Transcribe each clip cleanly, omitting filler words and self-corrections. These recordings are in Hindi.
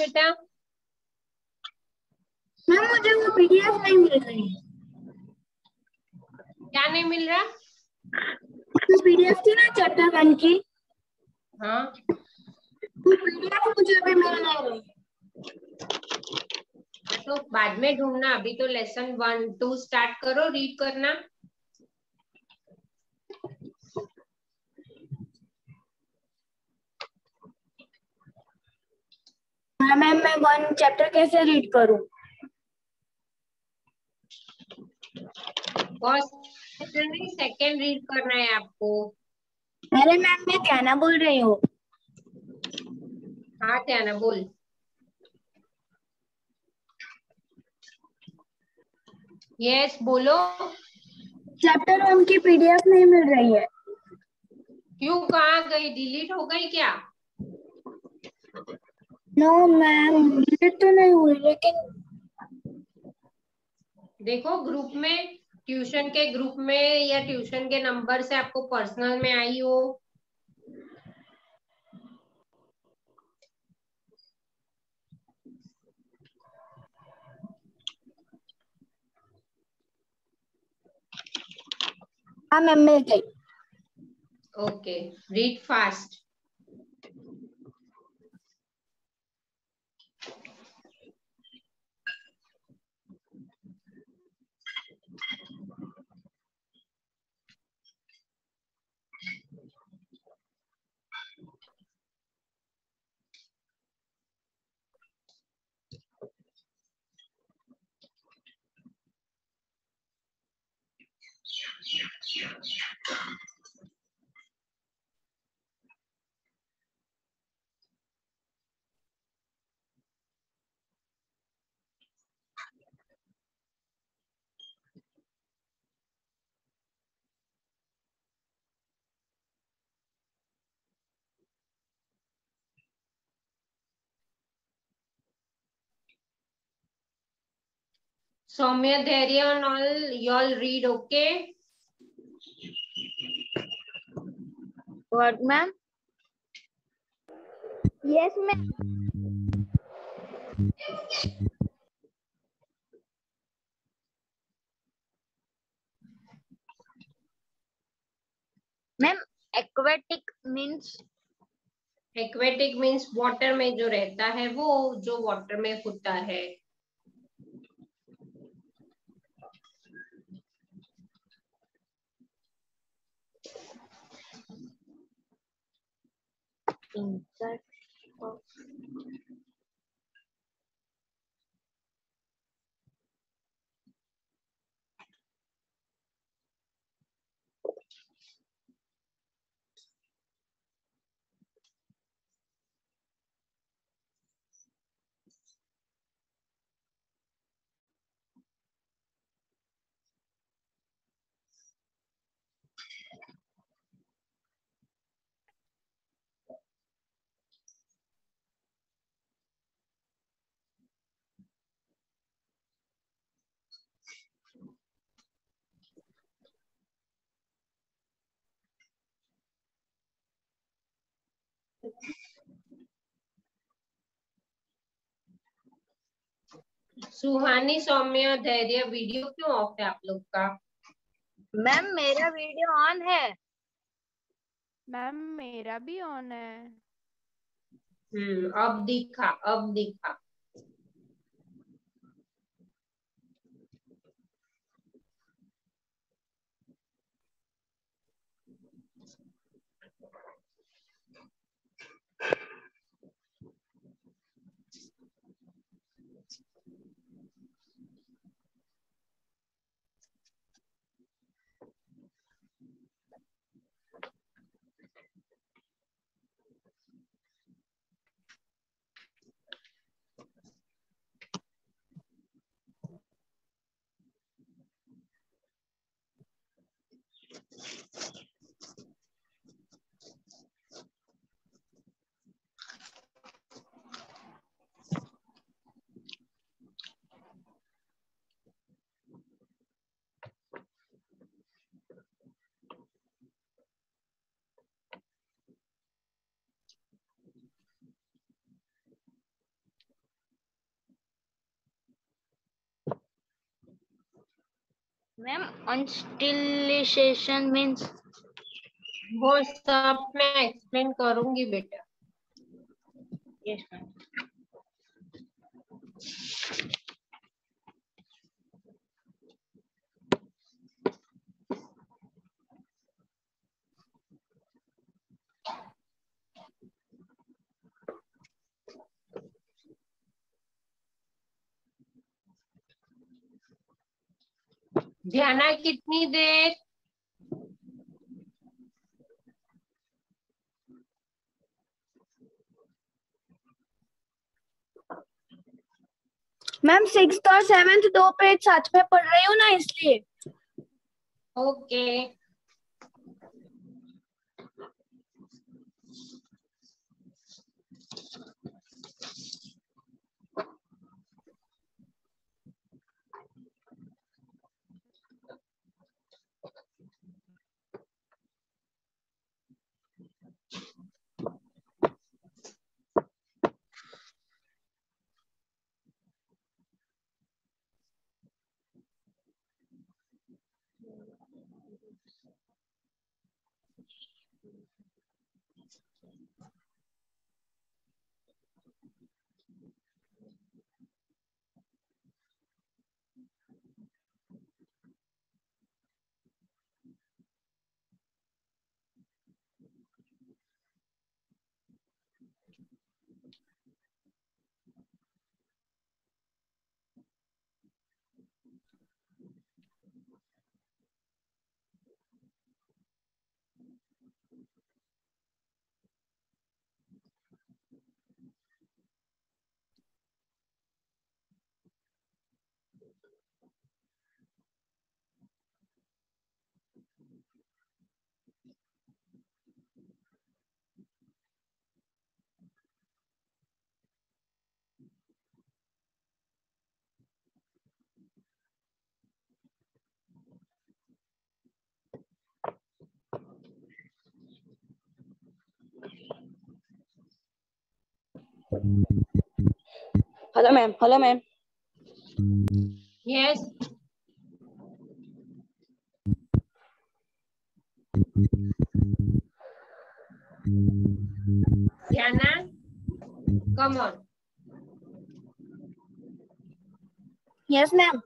बेटा? मैम मुझे वो पीडीएफ नहीं मिल रही है। क्या नहीं मिल रहा? जो पीडीएफ थी ना चैप्टर 1 की, हाँ, वो पीडीएफ मुझे अभी मिल नहीं रही। तो बाद में ढूंढना, अभी तो लेसन 1 2 स्टार्ट करो रीड करना। हाँ मैम, मैं 1 चैप्टर कैसे रीड करूं? फर्स्ट चैप्टर नहीं, सेकंड रीड करना है आपको। अरे मैम, मैं क्या बोल रही हूँ। हाँ क्या ना बोल। यस बोलो। चैप्टर 1 की पीडीएफ नहीं मिल रही है। क्यों, कहाँ गई? डिलीट हो गई क्या? नो मैम, डिलीट तो नहीं हुई, लेकिन देखो ग्रुप में, ट्यूशन के ग्रुप में या ट्यूशन के नंबर से आपको पर्सनल में आई हो। हाँ मैम, मिल गई। Okay, read fast. सौम्य, धैर्य and all, y'all read, okay? What ma'am? Yes ma'am. Ma'am, aquatic means? Aquatic means water में जो रहता है, वो जो वाटर में होता है। सुहानी, सौम्य, धैर्य, वीडियो क्यों ऑफ है आप लोग का? मैम, मेरा वीडियो ऑन है। मैम मेरा भी ऑन है। अब दिखा, अब दिखा। मैम ऑन्स्टिलेशन मीन्स? वो सब मैं एक्सप्लेन करूंगी बेटा। Yes ma'am. ध्याना कितनी देर? मैम 6th और 7th 2 पेज साथ में पढ़ रही हूँ ना, इसलिए। Okay. Hello ma'am. Hello ma'am. Yes. Dhyana, come on. Yes, ma'am.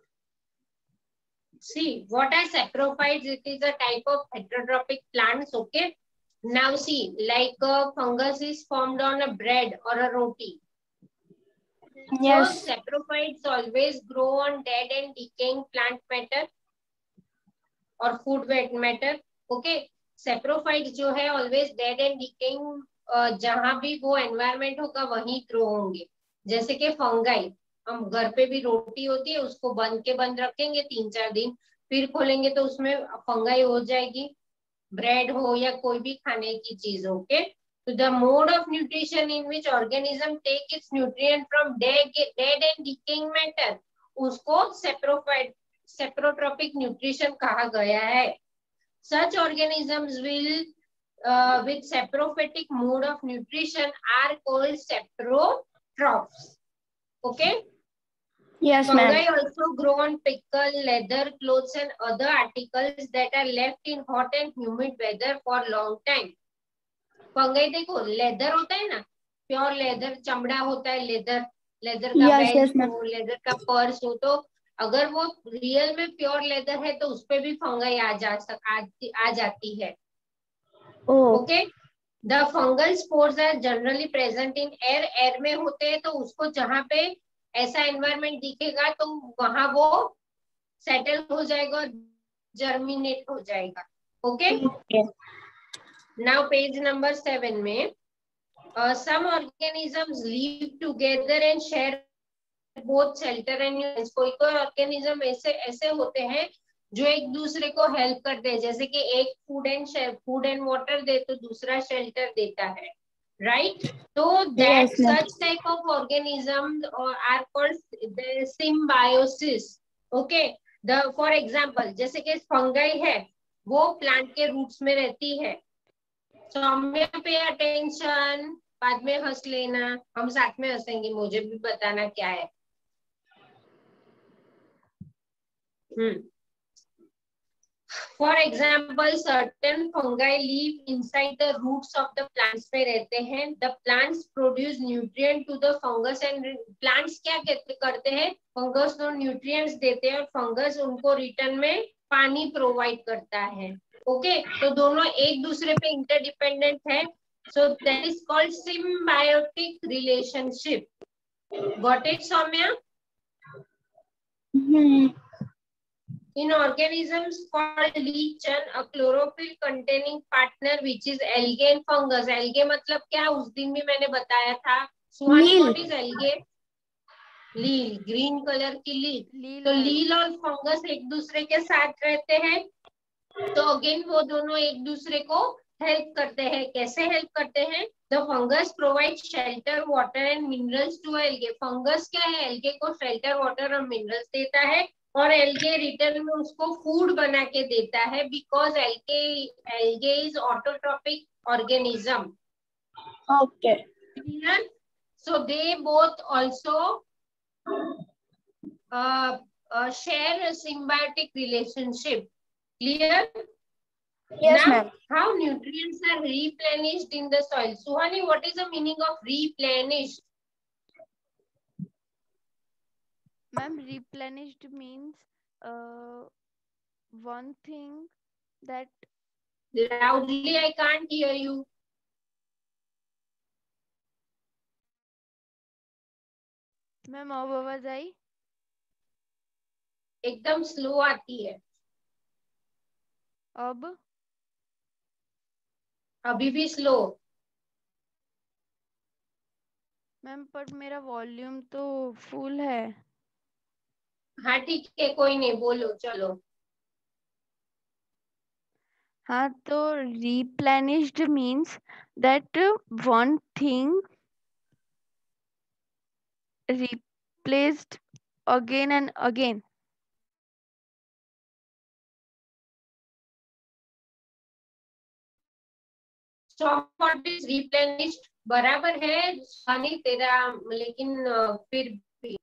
See, what are saprophytes? It is a type of heterotrophic plants. Okay. Now see, like a fungus is formed on a bread or a roti. Yes. So saprophytes always grow on dead and decaying plant matter or food matter. Okay. Saprophytes जो है always dead and decaying, जहां भी वो environment होगा वहीं grow होंगे. जैसे कि फंगाई, हम घर पे भी रोटी होती है, उसको बंद रखेंगे 3-4 दिन, फिर खोलेंगे तो उसमें फंगाई हो जाएगी. ब्रेड हो या कोई भी खाने की चीज. ओके. तो the mode of nutrition in which organism take its nutrient from dead and decaying matter, उसको सेप्रोट्रोपिक न्यूट्रिशन कहा गया है. Such organisms will with saprophytic mode of nutrition are called saprotrophs. Okay. Yes, ma'am. Fungi also grow on pickle, leather, clothes and other articles that are left in hot and humid weather for long time. Fungi देखो, लेदर होता है ना, प्योर लेदर, चमड़ा होता है, लेदर का Yes, yes, बेल्ट ma'am. हो, लेदर का पर्स हो, तो अगर वो रियल में प्योर लेदर है तो उसपे भी फंगाई आ जाती है. Oh. Okay. The fungal spores are generally present in air में होते हैं, तो उसको जहां पे ऐसा एनवायरमेंट दिखेगा तो वहां वो सेटल हो जाएगा और जर्मिनेट हो जाएगा. ओके. नाउ पेज नंबर 7 में some organisms live together and share both shelter and nutrients. कोई ऑर्गेनिज्म ऐसे होते हैं जो एक दूसरे को हेल्प करते हैं, जैसे कि एक फूड एंड वाटर दे तो दूसरा शेल्टर देता है, राइट? तो that such type of organism are called symbiosis. Okay. For example, जैसे कि फंगाई है, वो प्लांट के रूट्स में रहती है. सौम्य पे अटेंशन, बाद में हंस लेना, हम साथ में हंसेंगे, मुझे भी बताना क्या है. For example, certain fungi live inside the roots of the plants पे रहते हैं. The plants produce nutrient to the fungus and plants क्या करते हैं? Fungus को nutrients देते हैं और fungus उनको return में पानी provide करता है. Okay, तो दोनों एक दूसरे पे interdependent है. So that is called symbiotic relationship. Got it, Soumya? In organisms called lichen, a chlorophyll containing partner which is algae and fungus. Algae मतलब क्या? उस दिन भी मैंने बताया था. Suhani, what is algae? लील, ग्रीन कलर की लील. तो लील और फंगस एक दूसरे के साथ रहते हैं. तो अगेन वो दोनों एक दूसरे को हेल्प करते हैं. कैसे हेल्प करते हैं? The fungus provide shelter, water and minerals to algae. Fungus क्या है? एल्गे को शेल्टर, वाटर और मिनरल्स देता है और एल्गे रिटर्न में उसको फूड बना के देता है. Because algae is autotrophic organism. Okay. So they both also share a symbiotic relationship. Clear? Yes, Now, ma'am. how nutrients are replenished in the soil? Suhani, what is the meaning of replenished? Ma'am, replenished means one thing that. Loudly, I can't hear you. Ma'am अब आवाज आई? एकदम स्लो आती है. अब? अभी भी स्लो. मैम पर मेरा वॉल्यूम तो फुल है. हाँ ठीक है, कोई नहीं, बोलो चलो. हाँ तो replenished means that one thing replaced again and again. So what is replenished? बराबर है सुहानी तेरा, लेकिन फिर भी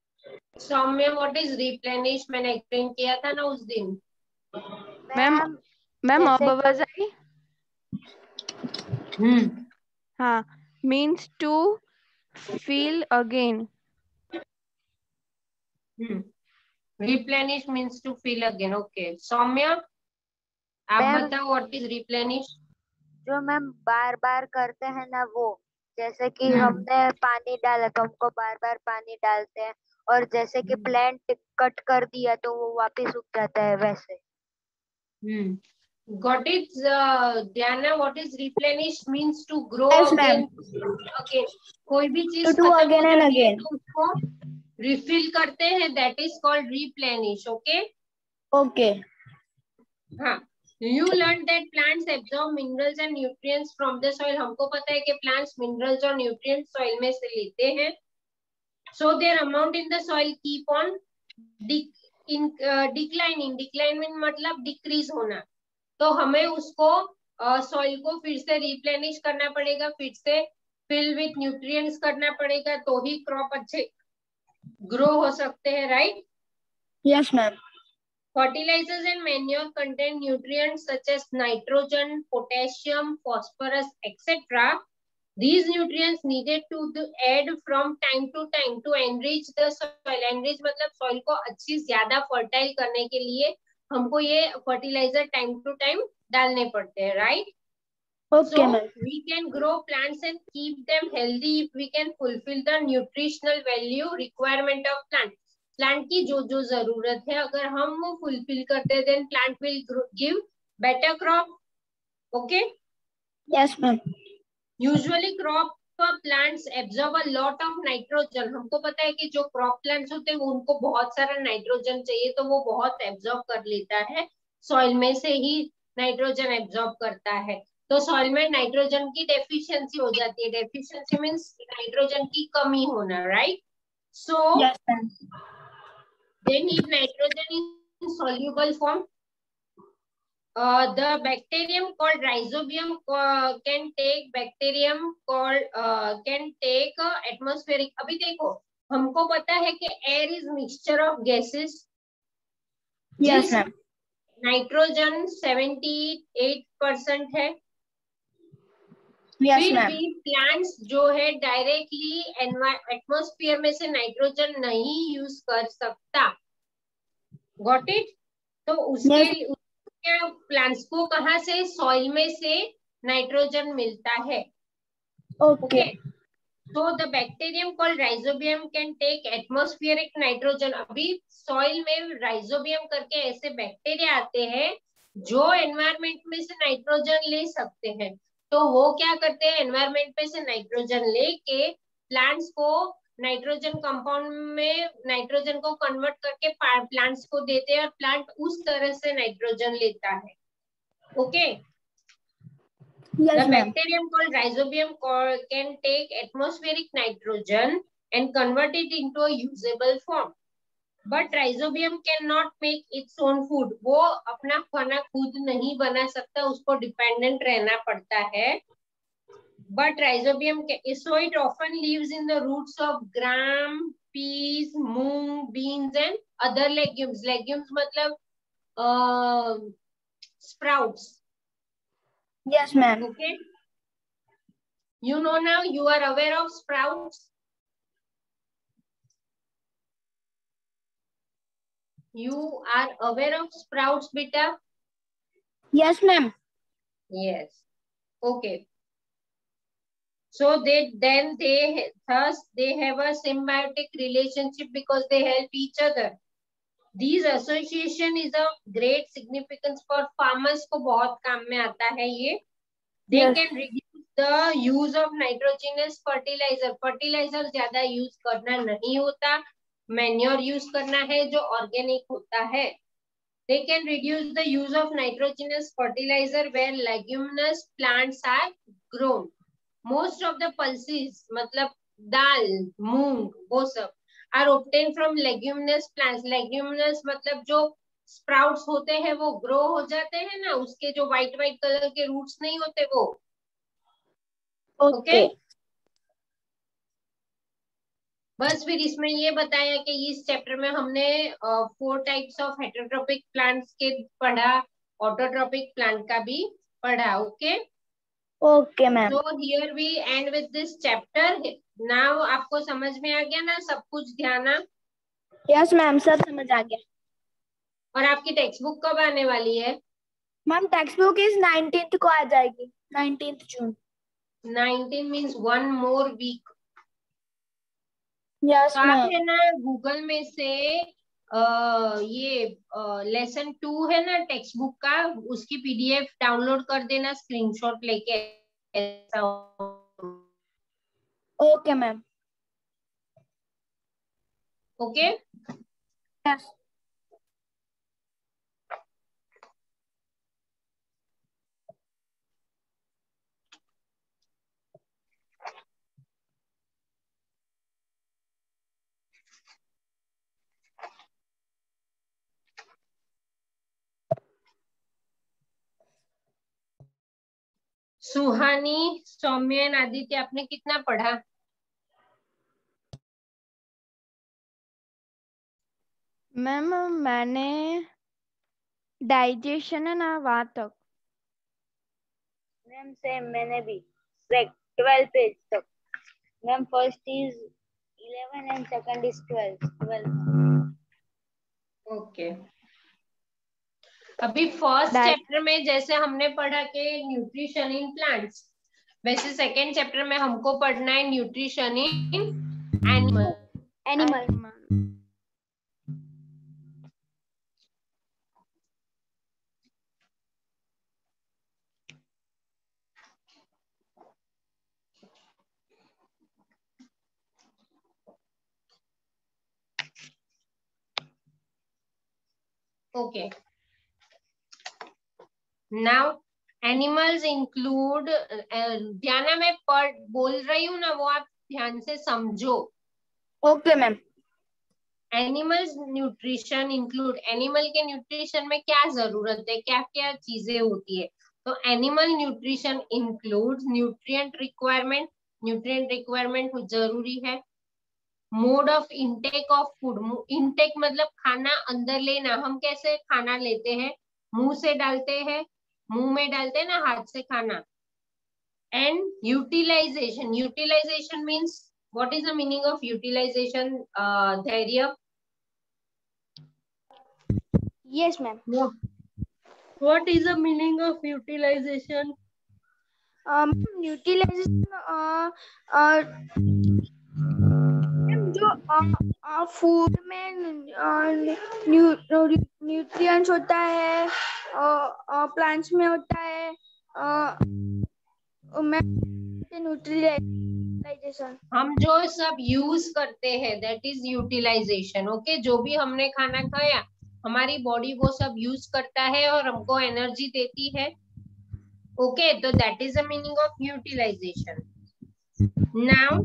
सौम्य, व्हाट इज रिप्लेनिश? मैंने एक्सप्लेन किया था ना उस दिन. मैम अब आवाज आई? हाँ, means to fill again. Replenish means to fill again. Okay, सौम्य आप बताओ व्हाट इज रिप्लेनिश? जो मैम बार बार करते हैं ना वो, जैसे कि हमने पानी डाला तो हमको बार बार पानी डालते हैं, और जैसे कि प्लांट कट कर दिया तो वो वापस उग जाता है वैसे. Got it, Diana? What is replenish? Means to grow Yes, again. ma'am. Okay. कोई भी चीज To do again and again. तो उसको रिफिल करते हैं. That is called replenish. Okay. Okay. हाँ. You learned that plants absorb minerals and nutrients from the soil. हमको पता है कि plants minerals और nutrients soil में से लेते हैं. So their amount in the soil keep on declining. Declining मतलब decrease होना. तो हमें उसको सॉइल को फिर से रिप्लेनिश करना पड़ेगा, फिर से फिल विथ न्यूट्रिएंट्स करना पड़ेगा, तो ही क्रॉप अच्छे ग्रो हो सकते हैं. Right? Yes, ma'am. Fertilizers and manure contain nutrients such as nitrogen, potassium, phosphorus, etc. These nutrients needed to add from time to time to enrich the soil. Enrich मतलब soil को अच्छी ज्यादा फर्टाइल करने के लिए हमको ये फर्टिलाइजर टाइम टू टाइम डालने पड़ते हैं. Right? Okay, So ma'am. we can grow plants and keep them healthy if we can fulfill the nutritional value requirement of plant. Plant की जो जो जरूरत है अगर हम वो फुलफिल करते हैं, then plant will give better crop. Okay? Yes, ma'am. Usually crop plants absorb a lot of nitrogen. हमको पता है कि जो crop plants होते हैं वो उनको बहुत सारा नाइट्रोजन चाहिए, तो वो बहुत एब्जॉर्ब कर लेता है. सॉइल में से ही नाइट्रोजन एब्जॉर्ब करता है. तो सॉइल में नाइट्रोजन की डेफिशिएंसी हो जाती है. डेफिशिएंसी मींस नाइट्रोजन की कमी होना. Right? So Yes, ma'am. they need nitrogen in soluble form. The bacterium called rhizobium can take atmospheric. अभी देखो हमको पता है कि air is mixture of gases. Yes, ma'am. Nitrogen 78% है। यस फिर मैम। भी प्लांट्स जो है डायरेक्टली एटमॉस्फेयर में से नाइट्रोजन नहीं यूज कर सकता। Got it? तो उसके प्लांट्स को कहाँ से, सॉइल में से नाइट्रोजन मिलता है। Okay. So the bacterium called rhizobium can take atmospheric nitrogen। अभी सॉइल में राइजोबियम करके ऐसे बैक्टीरिया आते हैं जो एनवायरमेंट में से नाइट्रोजन ले सकते हैं। तो वो क्या करते हैं, एनवायरमेंट में से नाइट्रोजन लेके प्लांट्स को नाइट्रोजन कंपाउंड में नाइट्रोजन को कन्वर्ट करके प्लांट्स को देते हैं और प्लांट उस तरह से नाइट्रोजन लेता है। Okay. Yes, The ma'am. bacterium called rhizobium can take atmospheric nitrogen and convert it into a usable form. But rhizobium cannot make its own food. वो अपना खाना खुद नहीं बना सकता, उसको डिपेंडेंट रहना पड़ता है। But rhizobium, so it often lives in the roots of gram, peas, moong, beans and other legumes. Legumes मतलब sprouts. Yes, ma'am. Okay. You know now, you are aware of sprouts. You are aware of sprouts, beta? Yes, ma'am. Yes. Okay. So thus they have a symbiotic relationship because they help each other. These association is of great significance for farmers को बहुत काम में आता है ये. They Yes. can reduce the use of nitrogenous fertilizer. Fertilizer ज्यादा use करना नहीं होता, मैन्योर यूज करना है जो ऑर्गेनिक होता है. They can reduce the use of nitrogenous fertilizer where leguminous plants are grown. Most of the pulses मतलब दाल, मूंग, वो सब are obtained from leguminous plants. Leguminous मतलब जो स्प्राउट्स होते हैं वो ग्रो हो जाते हैं ना, उसके जो व्हाइट व्हाइट कलर के रूट्स नहीं होते वो. Okay. बस फिर इसमें ये बताया कि इस चैप्टर में हमने 4 टाइप्स ऑफ हेटेरोट्रोपिक प्लांट्स के पढ़ा, ऑटोट्रोपिक प्लांट का भी पढ़ा. Okay. Okay, ma'am. So here we end with this chapter. Now आपको समझ में आ गया ना सब कुछ, ध्यान. Yes, ma'am. सब समझ आ गया. और आपकी टेक्स्ट बुक कब आने वाली है? मैम टेक्स्ट बुक इस 19th को आ जाएगी, 19th जून. 19 मीन्स 1 more week. Yes, तो आप ma'am. है ना गूगल में से ये लेसन 2 है ना टेक्स्ट बुक का, उसकी पीडीएफ डाउनलोड कर देना स्क्रीनशॉट लेके. Okay, ma'am. ओके. Yes. सुहानी, सौम्य, आदित्य, आपने कितना पढ़ा? मैम मैंने डाइजेशन है ना वहां तक. मैम सेम मैंने भी 12 पेज तक. Ma'am first is 11 and second is 12. Okay. अभी फर्स्ट चैप्टर में जैसे हमने पढ़ा कि न्यूट्रिशन इन प्लांट्स, वैसे सेकंड चैप्टर में हमको पढ़ना है nutrition in animal. Okay. Now animals include, ध्यान में बोल रही हूँ ना, वो आप ध्यान से समझो. Okay, ma'am. Animals nutrition include, animal के न्यूट्रिशन में क्या जरूरत है, क्या क्या चीजें होती है. तो animal nutrition include nutrient requirement, nutrient requirement जरूरी है. Mode of intake of food, intake मतलब खाना अंदर लेना, हम कैसे खाना लेते हैं, मुंह से डालते हैं, मुंह में डालते हैं ना हाथ से खाना। And utilisation, utilisation means what is the meaning of utilisation Dhairya? Yes, ma'am. What is the meaning of utilization? Utilization जो फूड में न्यूट्रिएंट्स होता है, प्लांट्स में होता है, न्यूट्रिलाइजेशन। हम जो सब यूज करते हैं दैट इज यूटिलाइजेशन। ओके, जो भी हमने खाना खाया हमारी बॉडी वो सब यूज करता है और हमको एनर्जी देती है। ओके, तो that is the meaning of utilisation. Now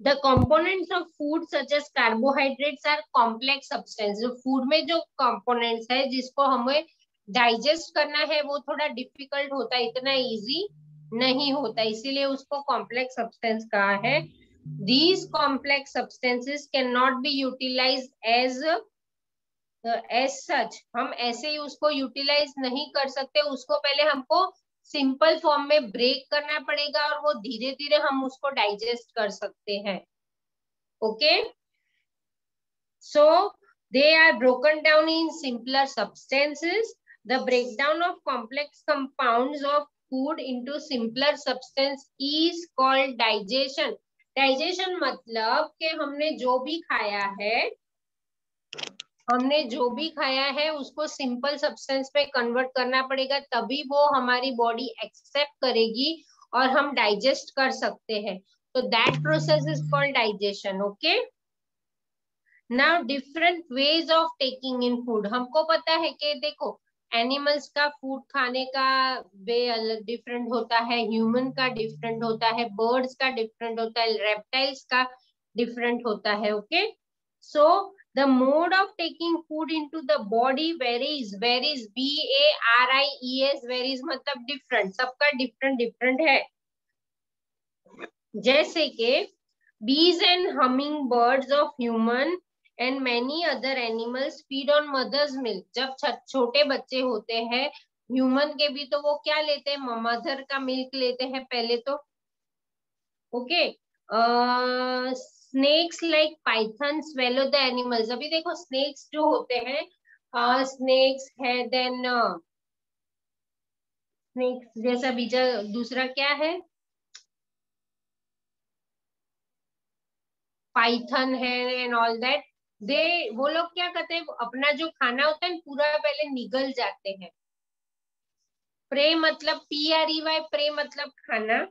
the components of food such as carbohydrates are complex substance. जो फूड में जो कंपोनेंट्स है जिसको हमें डाइजेस्ट करना है वो थोड़ा डिफिकल्ट होता है, इतना इजी नहीं होता, इसीलिए उसको कॉम्प्लेक्स सब्सटेंस कहा है। These complex substances cannot be utilized as such। हम ऐसे ही उसको यूटिलाइज नहीं कर सकते, उसको पहले हमको सिंपल फॉर्म में ब्रेक करना पड़ेगा और वो धीरे धीरे हम उसको डाइजेस्ट कर सकते हैं। Okay, so they are broken down in simpler substances. The breakdown of complex compounds of food into simpler substance is called digestion। Digestion मतलब कि हमने जो भी खाया है उसको सिंपल सब्सटेंस में कन्वर्ट करना पड़ेगा, तभी वो हमारी बॉडी एक्सेप्ट करेगी और हम डाइजेस्ट कर सकते हैं। तो that process is called digestion. Okay, now different ways of taking in food. हमको पता है कि देखो एनिमल्स का फूड खाने का वे अलग डिफरेंट होता है, ह्यूमन का डिफरेंट होता है, बर्ड्स का डिफरेंट होता है, रेप्टाइल्स का डिफरेंट होता है। Okay, so the mode of taking food into the body varies, varies VARIES, varies मतलब डिफरेंट, सबका डिफरेंट डिफरेंट है। जैसे कि bees and hummingbirds of human and many other animals feed on mother's milk। जब छोटे बच्चे होते हैं ह्यूमन के भी, तो वो क्या लेते हैं, मदर का मिल्क लेते हैं पहले तो। Okay, snakes like python swallow the animals. अभी देखो स्नेक्स जो होते हैं, स्नेक्स है, देन स्नेक्स जैसा बीजा दूसरा क्या है, पाइथन है एंड ऑल दैट। वो लोग क्या करते हैं, अपना जो खाना होता है पूरा पहले निगल जाते हैं। प्रे मतलब PREY, प्रे मतलब खाना,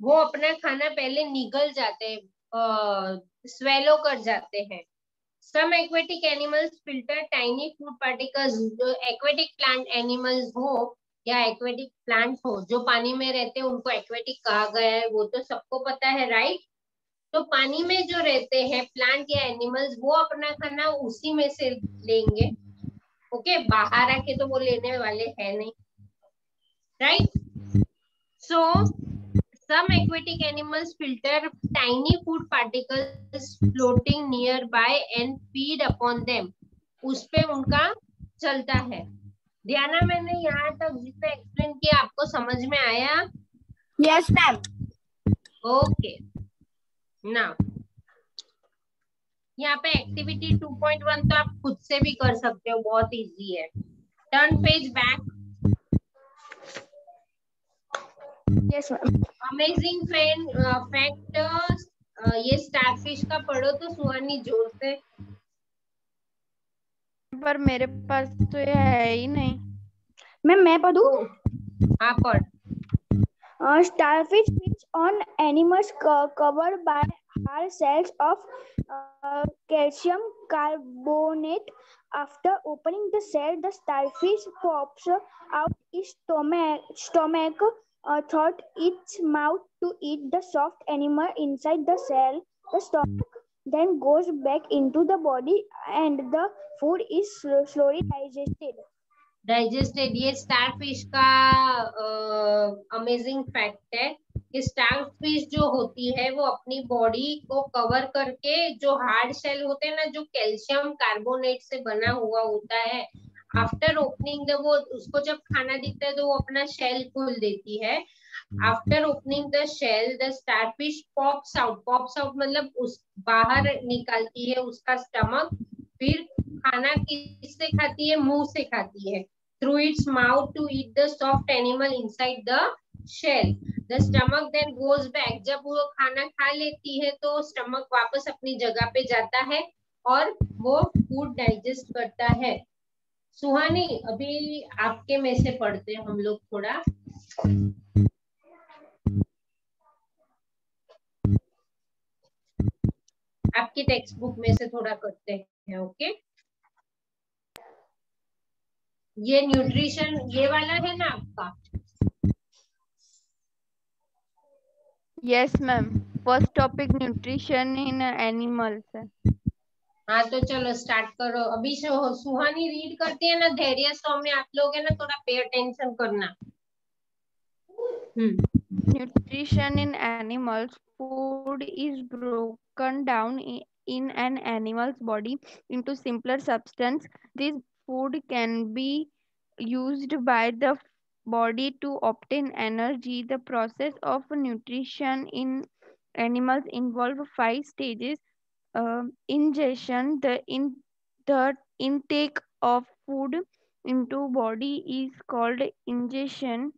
वो अपना खाना पहले निगल जाते हैं, स्वेलो कर जाते हैं। Some aquatic animals filter tiny food particles. जो एक्वेटिक प्लांट एनिमल्स हो या एक्वेटिक प्लांट हो जो पानी में रहते हैं उनको एक्वेटिक कहा गया है, वो तो सबको पता है, राइट। तो पानी में जो रहते हैं प्लांट या एनिमल्स वो अपना खाना उसी में से लेंगे। ओके, बाहर आके तो वो लेने वाले हैं नहीं, right. So some aquatic animals filter tiny food particles floating nearby and feed upon them. उस पे उनका चलता है। ध्याना, मैंने यहाँ तक जितना एक्सप्लेन किया आपको समझ में आया? Yes ma'am. ओके, नाउ यहाँ पे एक्टिविटी 2.1 तो आप खुद से भी कर सकते हो, बहुत इजी है। Turn page back. Yes ma'am. Amazing fact, ये स्टारफिश का पढ़ो तो सुहानी जोर से। पर मेरे पास तो ये है ही नहीं। मैम मैं पढ़ूं? हाँ पढ़। Starfish feeds on animals covered by hard cells of calcium carbonate. After opening the cell, the starfish pops out its stomach through its mouth to eat the soft animal inside the cell. The stomach then goes back into the body and the food is slowly digested. ये स्टारफिश का अमेजिंग फैक्ट है कि स्टारफिश जो होती है वो अपनी बॉडी को कवर करके, जो हार्ड शेल होते हैं ना, जो कैल्शियम कार्बोनेट से बना हुआ होता है, आफ्टर ओपनिंग द, वो उसको जब खाना दिखता है तो वो अपना शेल खोल देती है। After opening the shell the starfish pops out, pops out मतलब उस बाहर निकालती है उसका स्टमक। फिर खाना किससे खाती है? मुंह से खाती है। Through its mouth to eat the soft animal inside the shell. The stomach then goes back, जब वो खाना खा लेती है तो स्टमक वापस अपनी जगह पे जाता है और वो फूड डाइजेस्ट करता है। सुहानी, अभी आपके में से पढ़ते हैं हम लोग थोड़ा। आपकी टेक्स्ट बुक में से थोड़ा करते हैं। ओके, ये न्यूट्रिशन ये वाला है ना आपका? Yes ma'am, first topic nutrition in animals है। हाँ तो चलो स्टार्ट करो। अभी सुहानी रीड करती है ना, धैर्य सौम्य आप लोग है ना, थोड़ा पे अटेंशन करना। Nutrition in animals. Food is broken down in an animal's body into simpler substance. This food can be used by the body to obtain energy. The process of nutrition in animals involve 5 stages. Ingestion, the intake of food into body is called ingestion.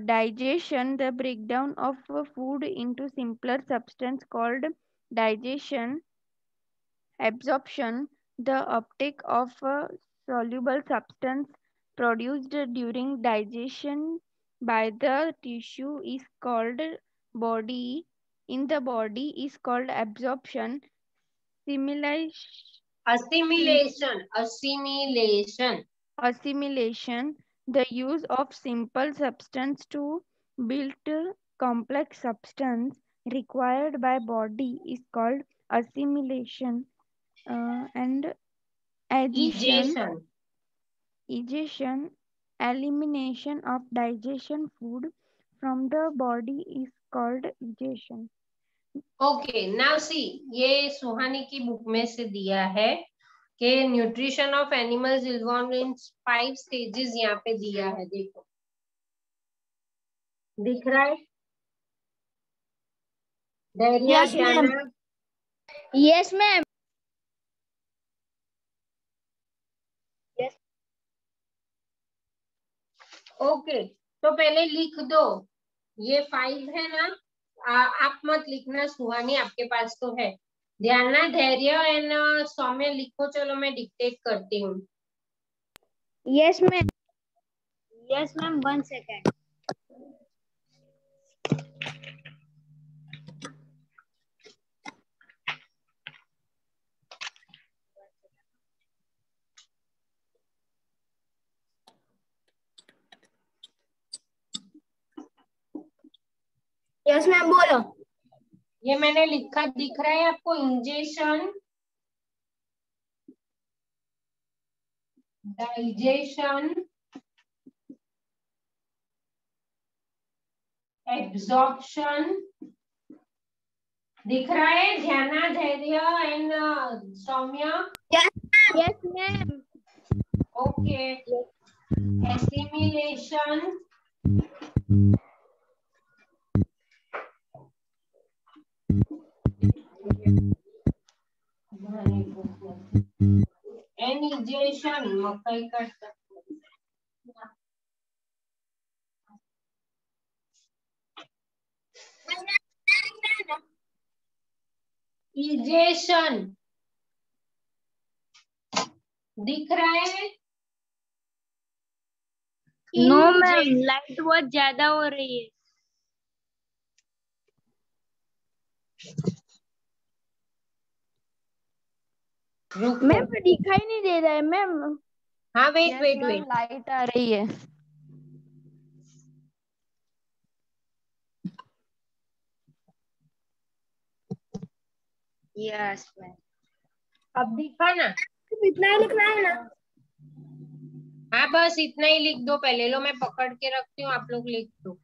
Digestion, the breakdown of food into simpler substance called digestion. Absorption, the uptake of a soluble substance produced during digestion by the tissue is called body. In the body is called absorption. Assimilation. Assimilation, the use of simple substance to build complex substance required by body is called assimilation. And Egestion. elimination of digestion food from the body is called egestion. Okay, now see, ये सुहानी की बुक में से दिया है कि nutrition of animals involve in 5 stages, यहाँ पे दिया है। देखो, दिख रहा है? धैर्य, Yes, ध्यान। ma'am. Yes, ma'am. ओके, तो पहले लिख दो, ये 5 है ना। आप मत लिखना सुहानी, आपके पास तो है। ध्यान, धैर्य एंड सौम्य लिखो। चलो मैं डिक्टेट करती हूँ। Yes, ma'am. Yes, ma'am. 1 second. Yes, ma'am. बोलो. ये मैंने लिखा, दिख रहा है आपको? इंजेशन, डाइजेशन, एब्जॉर्प्शन, दिख रहा है? Dhyana, Dhairya and Saumya. Yes, ma'am. Okay, assimilation, एनिजेशन, मकई का इजेशन, दिख रहा है? नो मैम, लाइट बहुत ज्यादा हो रही है। मैम दिखाई नहीं दे रहा है मैम. हाँ, wait Yes, wait ma'am, wait. Light आ रही है। Yes ma'am. अब दिखा ना? इतना ही लिखना है ना. हाँ, बस इतना ही लिख दो पहले। लो, मैं पकड़ के रखती हूँ, आप लोग लिख दो।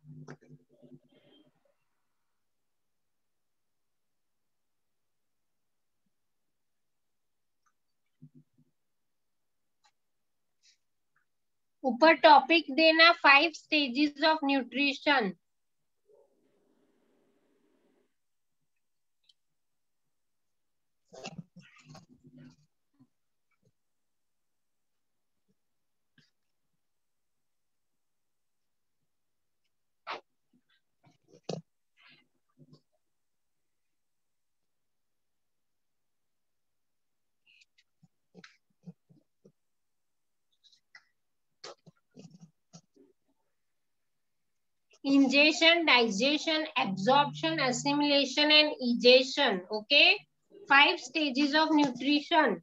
ऊपर टॉपिक देना 5 stages of nutrition. Ingestion, digestion, absorption, assimilation and egestion. Okay, 5 stages of nutrition.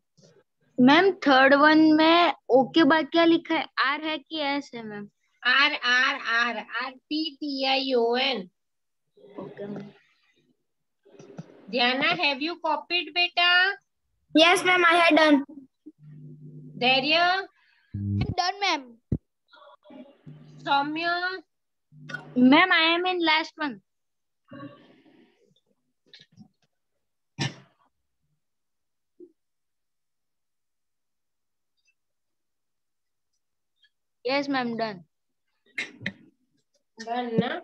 Ma'am third one में ओ के बाद क्या लिखा है, आर है कि एस है ma'am? R R R R P T I O N. Okay ma'am. Diana, have you copied, beta? Yes, ma'am. I had done. Darya, I'm done, ma'am. Soumya, ma'am I am in last one. Yes ma'am done. done na?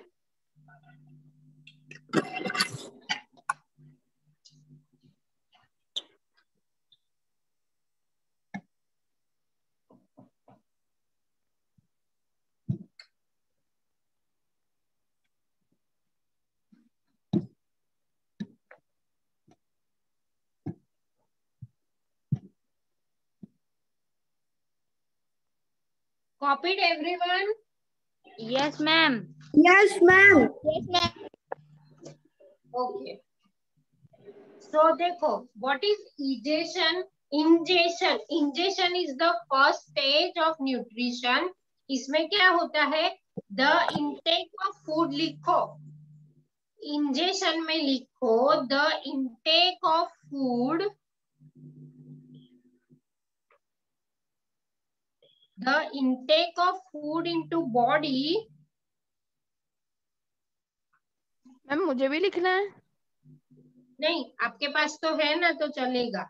Copied everyone? Yes ma'am. Yes, ma'am. Yes, ma'am. Okay. So देखो, what is egestion? Ingestion. Ingestion is the first stage of nutrition. इसमें क्या होता है? The intake of food लिखो. Ingestion में लिखो the intake of food. The intake of food into body. Ma'am मुझे भी लिखना है? नहीं, आपके पास तो है ना, तो चलेगा.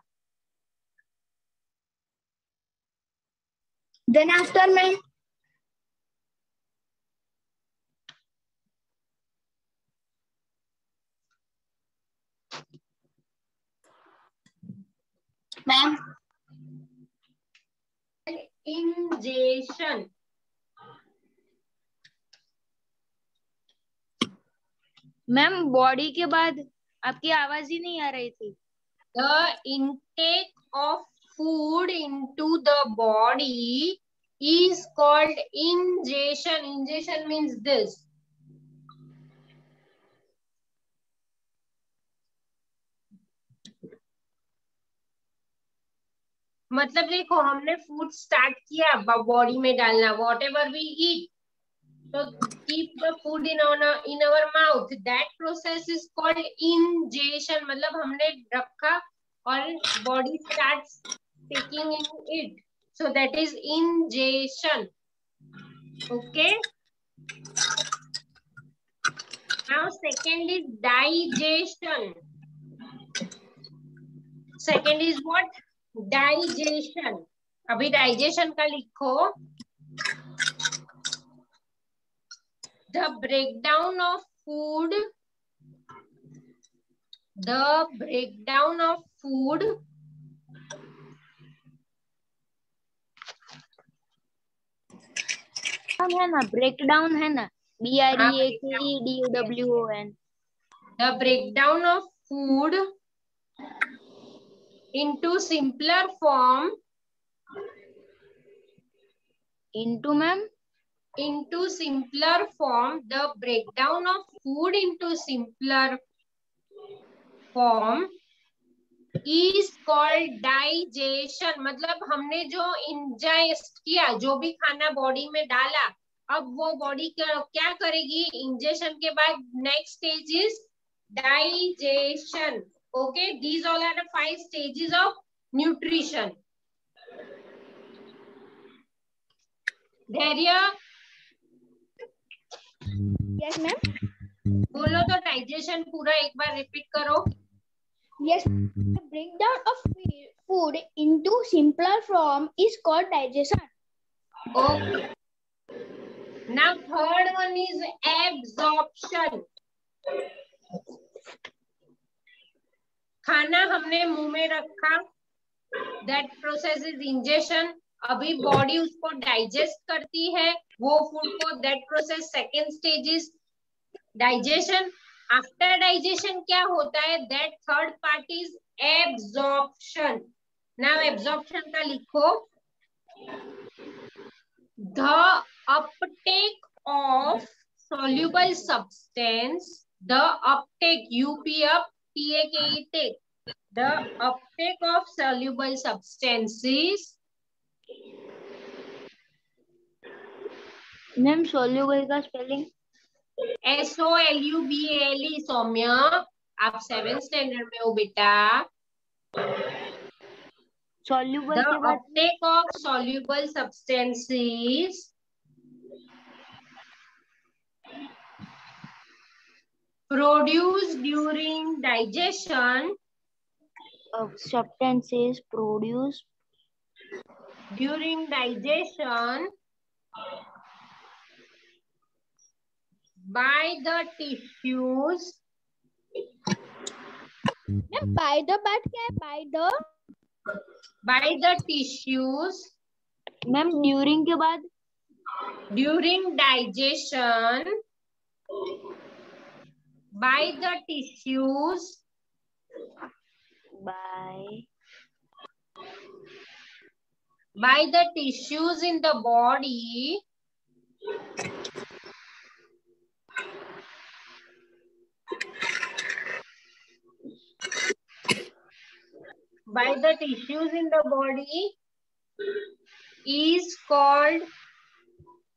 Then after, ma'am. Ma'am. Ingestion. Ma'am body के बाद आपकी आवाज ही नहीं आ रही थी. The intake of food into the body is called ingestion. Ingestion means this. मतलब देखो, हमने फूड स्टार्ट किया बॉडी में डालना, वॉट एवर वी ईट, तो keep the food in our mouth, that process is called ingestion. मतलब हमने रखा और body starts taking in it, so that is ingestion. Okay, now second is digestion. Second is what? Digestion. अभी डाइजेशन का लिखो. The breakdown of food. The breakdown of food. है ना, ब्रेकडाउन है ना, BREAKEDOWN. The breakdown of food into simpler form. Into ma'am. Into simpler form. The breakdown of food into simpler form is called digestion. मतलब हमने जो ingest किया, जो भी खाना बॉडी में डाला, अब वो बॉडी क्या करेगी? इंजेशन के बाद next stage is digestion. Okay, these all are the 5 stages of nutrition. Dharya, Yes, ma'am. बोलो तो डाइजेशन पूरा एक बार रिपीट करो. Yes. The breakdown of food into simpler form is called digestion. Okay. Now third one is absorption. खाना हमने मुंह में रखा, that process is ingestion. अभी बॉडी उसको डाइजेस्ट करती है वो फूड को, that process second stage is digestion. After digestion क्या होता है, that third part is absorption. Now absorption का लिखो, the uptake of soluble substance, the uptake, UP up, TAKE take, the uptake of soluble substances. Ma'am soluble का स्पेलिंग SOLUBLE. सौम्या आप 7th स्टैंडर्ड में हो बेटा. सोल्यूबल The के बाद uptake of soluble substances produced during digestion, substances produced during digestion by the tissues. by the बात क्या है? By the tissues ma'am during के बाद during digestion by the tissues by the tissues in the body by the tissues in the body is called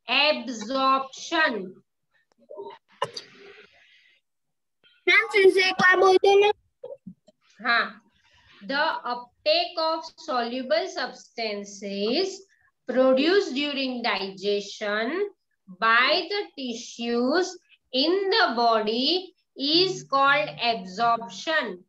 absorption. Ma'am फिर से एक बार बोल दो ना. हाँ, the uptake of soluble substances produced during digestion by the tissues in the body is called absorption.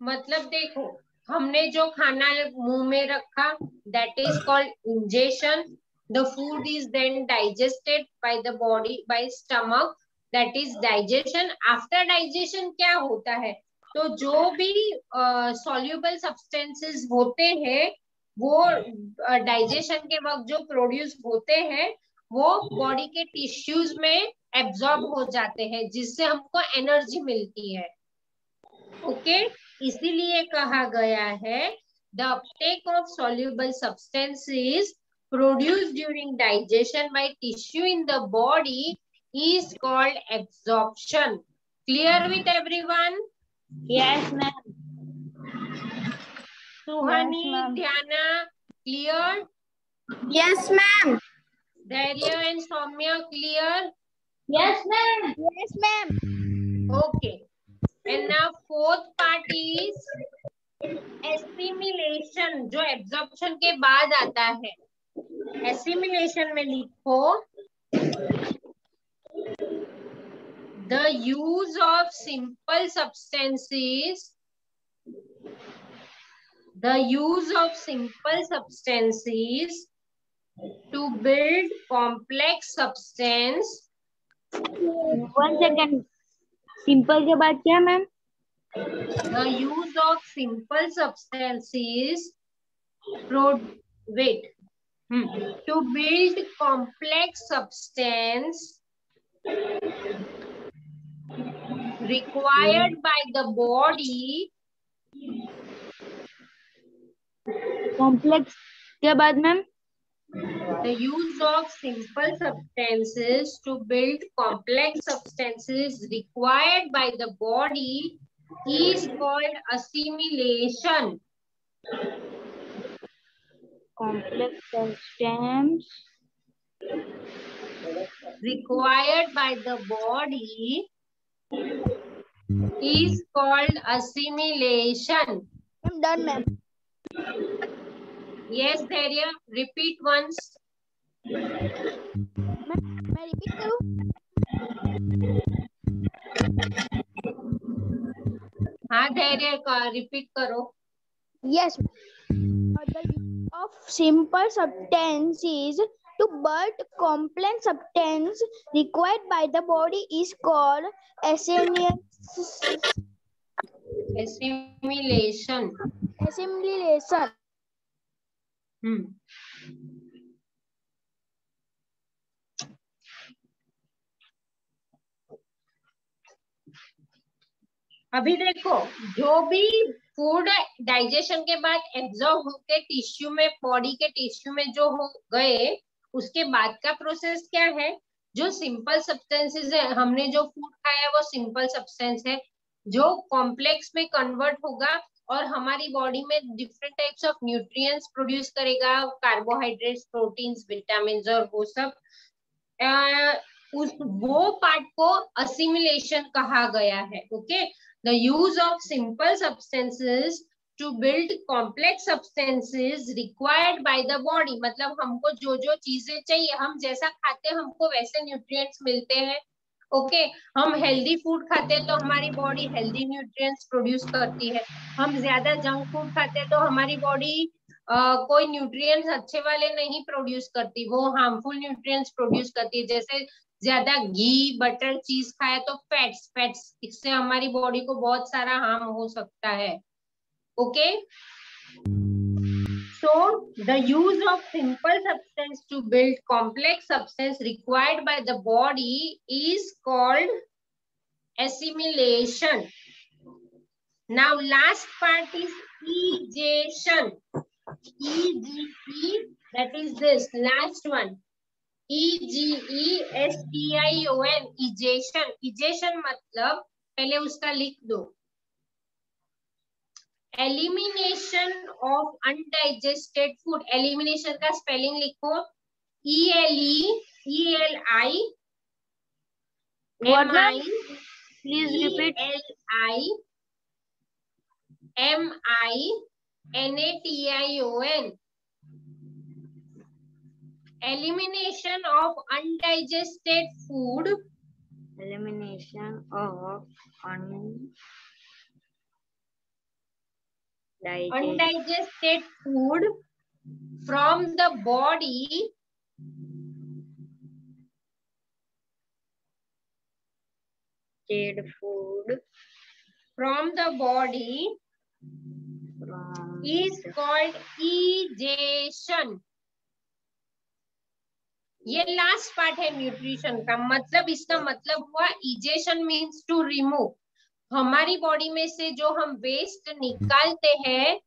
मतलब देखो, हमने जो खाना मुंह में रखा, that is called ingestion. The food is then digested by the body, by stomach, that is digestion. After digestion क्या होता है, तो जो भी soluble substances होते हैं वो डाइजेशन के वक्त जो प्रोड्यूस होते हैं वो बॉडी के टिश्यूज में एब्जॉर्ब हो जाते हैं, जिससे हमको एनर्जी मिलती है. ओके, इसीलिए कहा गया है the uptake of soluble substances produced during digestion by tissue in the body is called absorption. Clear with everyone? Yes, ma'am. Suhani, Yes, Dhyana, clear? Yes, ma'am. Dhairya and Soumya, clear? Yes, ma'am. Yes, ma'am. Okay. And now fourth part is assimilation, जो absorption के बाद आता है. Assimilation में लिखो, the use of simple substances, the use of simple substances to build complex substance. One second. Simple के बाद क्या ma'am? The use of simple substances to build complex substance required by the body. Complex के बाद ma'am? The use of simple substances to build complex substances required by the body is called assimilation. Complex substance required by the body is called assimilation. I'm done, ma'am. Yes, Dhairya, repeat once. मैं रिपीट करूं? हाँ धैर्य, रिपीट करो. Yes. The use of simple substances to build complex substance required by the body is called assimilation. Assimilation. अभी देखो, जो भी फूड डाइजेशन के बाद एब्जॉर्ब होके टिश्यू में, बॉडी के टिश्यू में जो हो गए, उसके बाद का प्रोसेस क्या है? जो सिंपल सब्सटेंसेस है, हमने जो फूड खाया वो सिंपल सब्सटेंस है, जो कॉम्प्लेक्स में कन्वर्ट होगा और हमारी बॉडी में different types of nutrients produce करेगा, कार्बोहाइड्रेट्स, प्रोटीन्स, विटामिन्स और वो सब. वो पार्ट को असिमिलेशन कहा गया है. Okay, the use of simple substances to build complex substances required by the body. मतलब हमको जो जो चीजें चाहिए, हम जैसा खाते हैं हमको वैसे न्यूट्रिएंट्स मिलते हैं. ओके, हम हेल्दी फूड खाते हैं तो हमारी बॉडी हेल्दी न्यूट्रिएंट्स प्रोड्यूस करती है. हम ज्यादा जंक फूड खाते हैं तो हमारी बॉडी कोई न्यूट्रिएंट्स अच्छे वाले नहीं प्रोड्यूस करती, वो हार्मफुल न्यूट्रिएंट्स प्रोड्यूस करती है. जैसे ज्यादा घी, बटर, चीज खाए तो फैट्स, इससे हमारी बॉडी को बहुत सारा हार्म हो सकता है. Okay, so the use of simple substance to build complex substance required by the body is called assimilation. Now last part is egestion. E-G-E, that is this last one. E-G-E-S-T-I-O-N, egestion. egestion मतलब पहले उसका लिख दो, elimination of undigested food. Elimination का स्पेलिंग लिखो, E-L-I-M-I-N-A-T-I-O-N. Elimination of undigested food. Elimination of undigested food from the body is called egestion. ये लास्ट पार्ट है न्यूट्रिशन का. मतलब इसका मतलब हुआ इजेशन मीन्स टू रिमूव. हमारी बॉडी में से जो हम वेस्ट निकालते हैं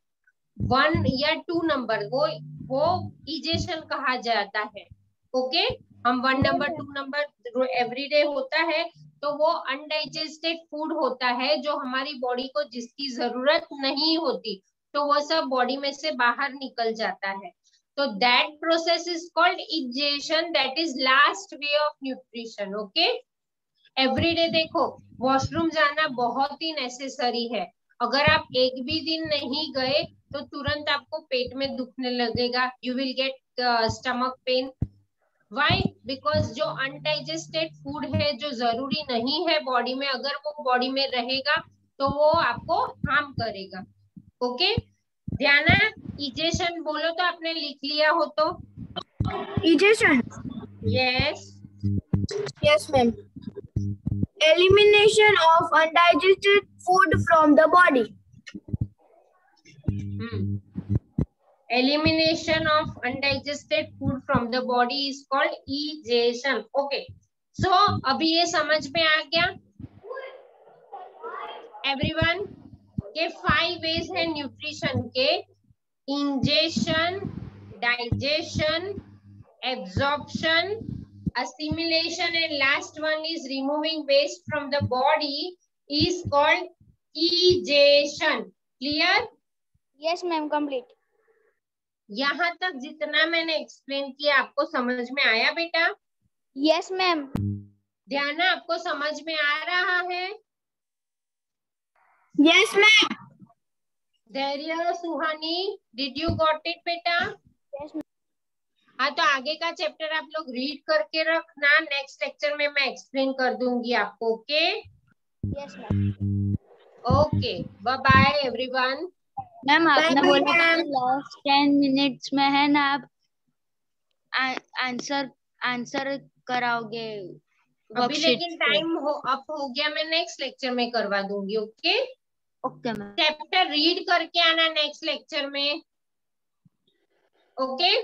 1 या 2 नंबर, वो इजेशन कहा जाता है. ओके, हम 1 नंबर 2 नंबर एवरीडे होता है तो वो अनडाइजेस्टेड फूड होता है जो हमारी बॉडी को जिसकी जरूरत नहीं होती, तो वो सब बॉडी में से बाहर निकल जाता है. So that process is called egestion. That is last way of nutrition. Okay. Every day देखो, वॉशरूम जाना बहुत ही नेसेसरी है. अगर आप एक भी दिन नहीं गए तो तुरंत आपको पेट में दुखने लगेगा. You will get stomach pain. Why? Because जो अनडाइजेस्टेड फूड है, जो जरूरी नहीं है बॉडी में, अगर वो बॉडी में रहेगा तो वो आपको हार्म करेगा. ओके, ध्यान है. इजेशन बोलो तो आपने लिख लिया हो तो. Egestion. Yes ma'am. Elimination of undigested food from the body. Elimination of undigested food from the body is called egestion. Okay, so अभी ये समझ में आ गया everyone के 5 ways है न्यूट्रिशन के: ingestion, digestion, absorption, assimilation, and last one is removing waste from the body is called egestion. Clear? Yes ma'am, complete. यहाँ तक जितना मैंने एक्सप्लेन किया आपको समझ में आया बेटा? Yes ma'am. ध्यान, आपको समझ में आ रहा है? Yes, ma'am. धैर्य, सुहानी, डिड यू गॉट इट बेटा? Yes, ma'am. हाँ, तो आगे का चैप्टर आप लोग रीड करके रखना, नेक्स्ट लेक्चर में मैं एक्सप्लेन कर दूंगी आपको। Okay Yes, ma'am. Okay, bye bye everyone. Ma'am आपने Bye, बोला ma'am. कि लास्ट 10 मिनट्स में है ना आप आंसर कराओगे अभी वर्कशीट लेकिन पे। टाइम अप हो गया, मैं नेक्स्ट लेक्चर में करवा दूंगी। Okay, okay ma'am. Chapter read करके आना नेक्स्ट लेक्चर में। ओके